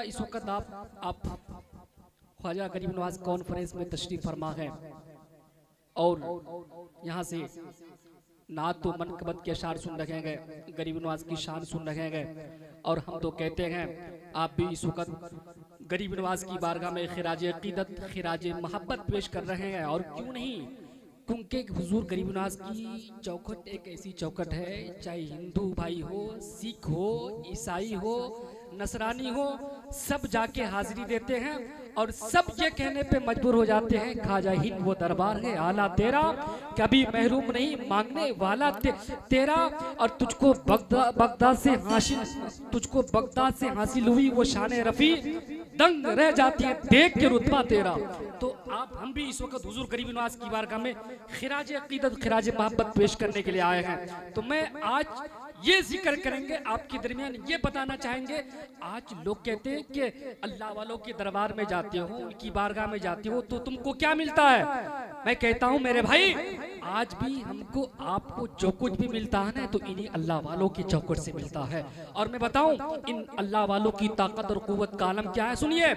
इस वक्त आप ख्वाजा गरीब नवाज कॉन्फ्रेंस में तशरीफ फरमा है और यहाँ से ना तो मनकबत के अशार सुन रखे गए, गरीब नवाज की शान सुन रखे गए। और हम तो कहते हैं आप भी इस वक्त गरीब नवाज की बारगाह में खिराज अकीदत खिराज मोहब्बत पेश कर रहे हैं। और क्यों नहीं, क्योंकि हुजूर गरीब नवाज की चौखट एक ऐसी चौखट है, चाहे हिंदू भाई हो, सिख हो, ईसाई हो, नसरानी हो, सब जाके हाजिरी देते हैं और सब ये कहने पे मजबूर हो जाते हैं खाजा हिंद वो दरबार है आला तेरा, कभी महरूम नहीं मांगने वाला तेरा। और तुझको बगदाद से हासिल हुई वो शान रफी, दंग रह जाती है देख के रुतबा तेरा। तो आप हम भी इस वक्त हुजूर गरीब नवाज की बारगाह में खिराज अकीदत खिराज मोहब्बत पेश करने के लिए आए हैं। तो मैं आज ये जिक्र करेंगे आपके दरमियान, ये बताना चाहेंगे। आज लोग कहते हैं कि अल्लाह वालों के दरबार में जाते हो, उनकी बारगाह में जाते हो तो तुमको क्या मिलता है। मैं कहता हूं मेरे भाई, आज भी हमको आपको जो कुछ भी मिलता है ना तो इन्हीं अल्लाह वालों की चौखट से मिलता है। और मैं बताऊं इन अल्लाह वालों की ताकत और कुव्वत का आलम क्या है, सुनिए।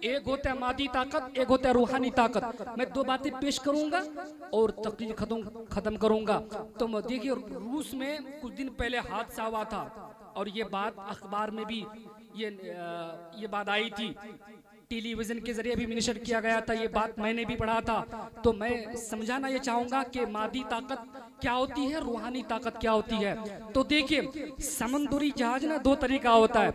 एक होता है मादी ताकत, एक होता है रूहानी ताकत। मैं दो बातें पेश करूंगा और तकरीर खत्म करूंगा। तो देखिए, रूस में कुछ दिन पहले हादसा हुआ था और ये बात अखबार में भी ये बात आई थी, टेलीविजन के जरिए भी मिनिशर किया गया था, ये बात मैंने भी पढ़ा था। तो मैं समझाना ये चाहूंगा कि मादी ताकत क्या होती है, रूहानी ताकत क्या होती है। तो देखिए, समुद्री जहाज ना दो तरीका होता है,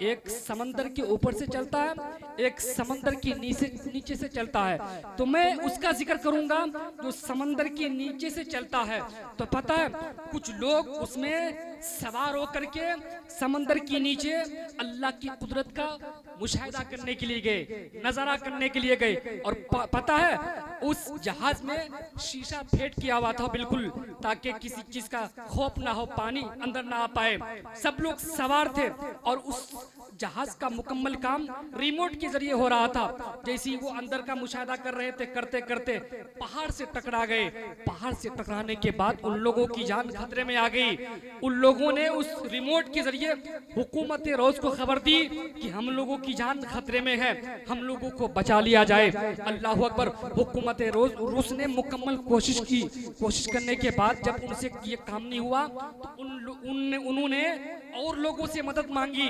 एक समंदर के ऊपर से चलता है, एक समंदर के नीचे से चलता है। तो मैं उसका जिक्र करूंगा जो समंदर के नीचे से चलता है। तो पता है कुछ लोग उसमें सवार होकर के समंदर के नीचे अल्लाह की कुदरत का मुशाहिदा करने के लिए गए, नजारा करने के लिए गए। और पता है उस जहाज में शीशा फेंट किया हुआ था बिल्कुल, ताकि किसी चीज का खौफ ना हो, पानी अंदर ना आ पाए। सब लोग सवार थे और उस जहाज का मुकम्मल काम रिमोट के जरिए हो रहा था। जैसे वो अंदर का मुशाहिदा कर रहे थे, करते करते पहाड़ से टकरा गए। पहाड़ से टकराने के बाद उन लोगों की जान खतरे में आ गई। उन लोगों ने उस रिमोट के जरिए हुकूमत रोज को खबर दी कि हम लोगों की जान खतरे में है, हम लोगों को बचा लिया जाए। अल्लाह अकबर। हुकूमत रूस ने मुकम्मल कोशिश करने के बाद जब उनसे ये काम नहीं हुआ तो उन्होंने और लोगों से मदद मांगी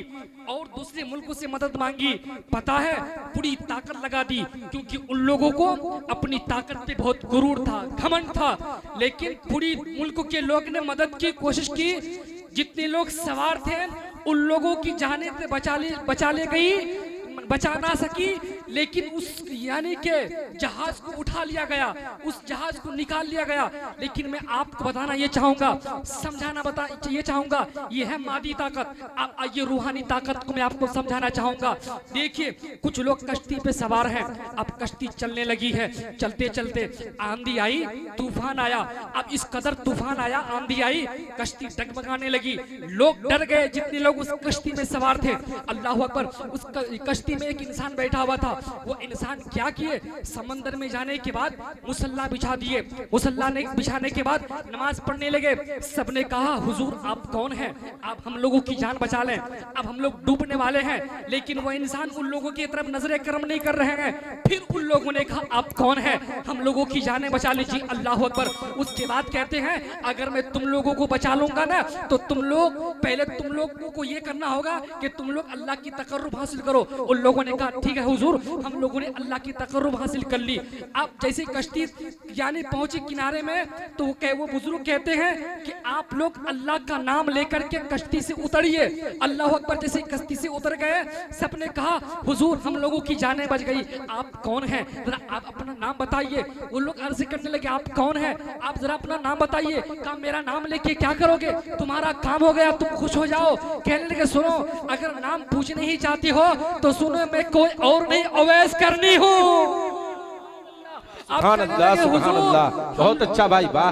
और दूसरे मुल्कों से मदद मांगी। पता है पूरी ताकत लगा दी, क्योंकि उन लोगों को अपनी ताकत पे बहुत गुरूर था, घमंड था। लेकिन पूरी मुल्क के लोग ने मदद की कोशिश की, जितने लोग सवार थे उन लोगों की जाने से बचा ना सकी। लेकिन उस यानी के जहाज को उठा लिया गया, उस जहाज को निकाल लिया गया। लेकिन मैं आपको बताना ये चाहूंगा, समझाना ये चाहूंगा, ये है मादी ताकत। ये रूहानी ताकत को मैं आपको समझाना चाहूंगा। देखिए, कुछ लोग कश्ती पे सवार हैं, अब कश्ती चलने लगी है, चलते चलते आंधी आई, तूफान आया। अब इस कदर तूफान आया, आंधी आई, कश्ती डगमगाने लगी, लोग डर गए जितने लोग उस कश्ती में सवार थे। अल्लाह अकबर। उस कश्ती में एक इंसान बैठा हुआ था। वो इंसान क्या किए, समंदर में जाने के बाद मुसल्ला बिछा दिए। मुसल्ला ने बिछाने के बाद नमाज पढ़ने लगे। सबने कहा हुजूर आप कौन हैं, आप हम लोगों की जान बचा लें, अब हम लोग डूबने वाले हैं। लेकिन वो इंसान उन लोगों की तरफ नजरे करम नहीं कर रहे हैं। फिर उन लोगों ने कहा आप कौन हैं, हम लोगों की जानें बचा लीजिए। अल्लाह अकबर। उसके बाद कहते हैं अगर मैं तुम लोगों को बचा लूंगा ना तो तुम लोगों को ये करना होगा कि तुम लोग अल्लाह की तकर्रुब हासिल करो। उन लोगों ने कहा ठीक है हुजूर, हम लोगों ने अल्लाह की तकर्रुब हासिल कर ली। अब जैसे कश्ती यानी पहुंची किनारे में तो वो बुजुर्ग कहते हैं कि आप लोग अल्लाह का नाम लेकर के कश्ती से उतरिए। अल्लाह अकबर। जैसे कश्ती से उतर गए, सबने कहा हुजूर हम लोगों की जानें बच गई, आप कौन हैं, जरा आप अपना नाम बताइए। वो लोग अर्ज करने लगे आप कौन हैं, आप जरा अपना नाम बताइए। कहा मेरा नाम लेके क्या करोगे, तुम्हारा काम हो गया, तुम खुश हो जाओ। कहने लगे सुनो, अगर नाम पूछने ही चाहती हो तो सुनो, मैं कोई और नहीं अवैस करनी हूँ। सुभान अल्लाह सुभान अल्लाह, बहुत अच्छा भाई, वाह,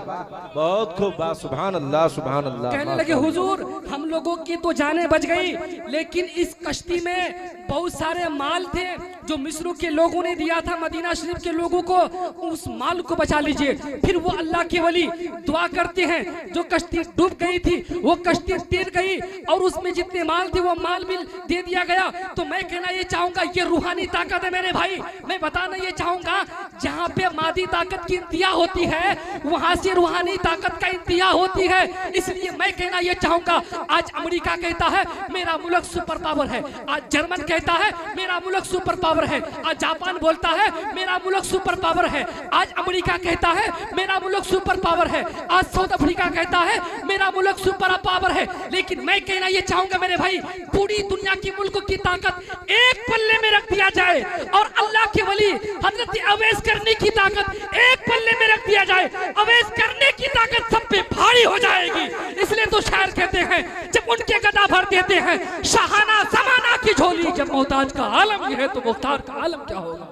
बहुत खूब, वाह, सुभान अल्लाह सुभान अल्लाह। कहने लगे हुजूर हम लोगों की तो जानें बच गई, लेकिन इस कश्ती में बहुत सारे माल थे जो मिस्र के लोगों ने दिया था मदीना शरीफ के लोगों को, उस माल को बचा लीजिए। फिर वो अल्लाह के वली दुआ करते हैं, जो कश्ती डूब गई थी वो कश्ती तैर गई और उसमें जितने माल थे वो माल भी दे दिया गया। तो मैं कहना ये चाहूंगा, ये रूहानी ताकत है मेरे भाई। मैं बताना ये चाहूंगा, जहाँ पे मादी ताकत की इंतहा होती है वहां से रूहानी ताकत का इंतहा होती है। इसलिए मैं कहना ये चाहूंगा, आज अमेरिका कहता है मेरा मुल्क सुपर पावर है, आज जर्मन कहता है मेरा मुल्क सुपर पावर है, आज जापान बोलता है मेरा मुल्क सुपर पावर है, आज अमेरिका कहता है मेरा मुल्क सुपर पावर है, आज साउथ अफ्रीका कहता है मेरा मुल्क सुपर पावर है। लेकिन मैं कहना ये चाहूंगा मेरे भाई, पूरी दुनिया की मुल्कों की ताकत एक पल्ले में रख दिया जाए और अल्लाह के वली हजरत अवैस करने की ताकत एक पल्ले में रख दिया जाए, अवैस करने की ताकत सब पे भारी हो जाएगी। इसलिए तो शायर कहते हैं, जब उनके गदा भर देते हैं शाहाना ज़माना की झोली, जब मोहताज का आलम ये है तो मुख्तार का आलम क्या होगा।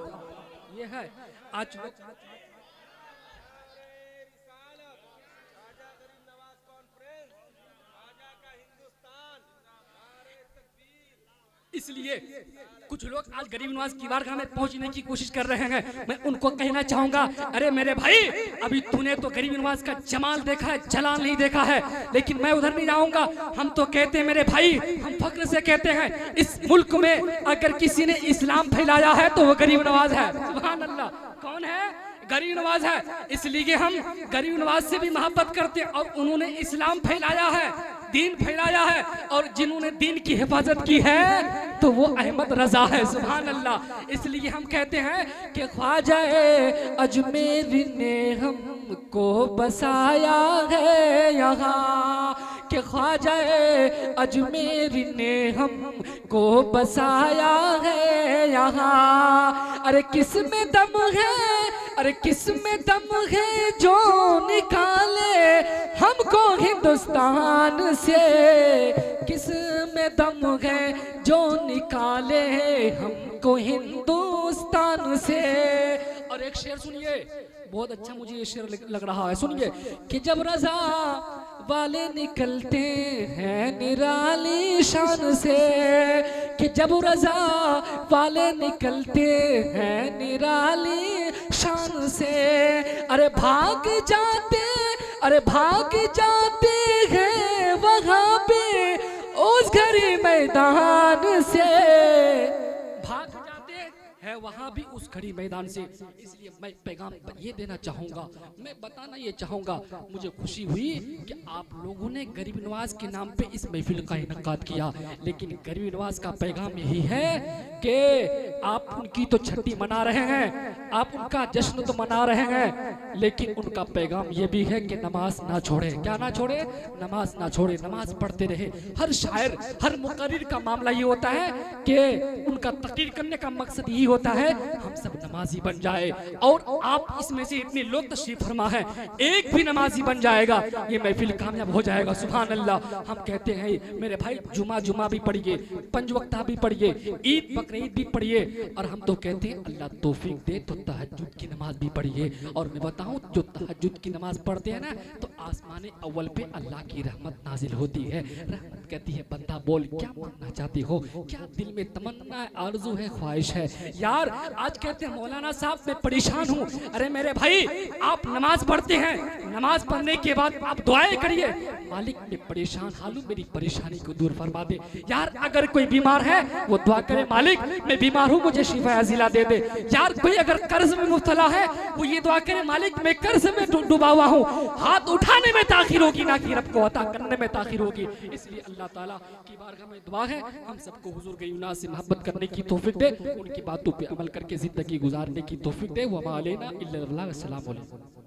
ये है आज इसलिए कुछ लोग आज गरीब नवाज की बारगाह में पहुंचने की कोशिश कर रहे हैं। मैं उनको कहना चाहूंगा, अरे मेरे भाई, अभी तूने तो गरीब नवाज का जमाल देखा है, जलाल नहीं देखा है। लेकिन मैं उधर नहीं जाऊंगा। हम तो कहते हैं मेरे भाई, हम फख्र से कहते हैं, इस मुल्क में अगर किसी ने इस्लाम फैलाया है तो वो गरीब नवाज है। सुभान अल्लाह। कौन है? गरीब नवाज है। इसलिए हम गरीब नवाज से भी मोहब्बत करते हैं और उन्होंने इस्लाम फैलाया है, दीन फैलाया है, और जिन्होंने दीन की हिफाजत की है तो वो अहमद रजा है। सुभान अल्लाह। इसलिए हम कहते हैं कि ख्वाजा अजमेर ने हमको बसाया है यहाँ, कि ख्वाजा अजमेर ने हमको बसाया है यहाँ। अरे किस में दम है, अरे किस में दम है जो निकाले हमको हिंदुस्तान से, किस में दम है जो निकाले हमको हिंदुस्तान से। और एक शेर सुनिए, बहुत अच्छा मुझे ये शेर लग रहा है, सुनिए। कि जब रजा वाले निकलते हैं निराली शान से, कि जब रजा वाले निकलते हैं निराली शान से, अरे भाग जाते, अरे भाग जाते हैं वहाँ पे उस घड़ी मैदान से, भाग जाते हैं वहाँ भी उस घड़ी मैदान से। इसलिए मैं पैगाम ये देना चाहूँगा, मैं बताना ये चाहूँगा, मुझे खुशी हुई कि आप लोगों ने गरीब नवाज के नाम पे इस महफिल का इनकाद किया। लेकिन गरीब नवाज का पैगाम यही है कि आप उनकी तो छठी मना रहे हैं, आप उनका जश्न तो मना रहे हैं, लेकिन उनका पैगाम ये भी है कि नमाज ना छोड़े। क्या ना छोड़े? नमाज ना छोड़े, नमाज पढ़ते रहे। हर शायर, हर मुकर्रिर का मामला ये होता है कि उनका तकरीर करने का मकसद यही होता है हम सब नमाजी बन जाए। और आप इसमें से इतने लोग तशरीफ फरमा है, एक भी नमाजी बन जाएगा ये महफिल कामयाब हो जाएगा। सुभान अल्लाह। हम कहते हैं मेरे भाई, जुमा भी पढ़िए, पंज वक्ता भी पढ़िए, ईद बकरीद भी पढ़िए, और हम तो कहते हैं अल्लाह तौफीक दे तो तहज्जुद की नमाज भी पढ़िए। और मैं बताऊं, जो तहज्जुद की नमाज पढ़ते हैं ना तो आसमान अव्वल पे अल्लाह की रहमत नाजिल होती है। रहमत कहती है बंदा बोल क्या मांगना चाहते हो, क्या दिल में तमन्ना है, आरज़ू है, ख्वाहिश है। यार आज कहते हैं मौलाना साहब मैं परेशान हूँ। अरे मेरे भाई, आप नमाज पढ़ते हैं, नमाज पढ़ने के बाद आप दुआएं करिए, मालिक मैं परेशान हाल हूँ, मेरी परेशानी को दूर फरमा दे। यार अगर कोई बीमार है वो दुआ करे, मालिक मैं बीमार हूँ, मुझे शिफा अज़ीला दे दे। यार कोई अगर कर्ज में मुब्तला है वो ये दुआ करे, मालिक मैं कर्ज में डूबा हुआ हूँ, हाथ उठाने में ताखिर होगी ना कि रब को अता करने में ताखिर होगी। इसलिए अल्लाह ताला की बारगाह में दुआ है हम सबको हुजूर गरीब नवाज से मोहब्बत करने की तौफीक दे, उनकी बातों पे अमल करके जिंदगी गुजारने की तौफीक दे। वमा अलैना इल्ला अल बलाग। अस्सलामु अलैकुम।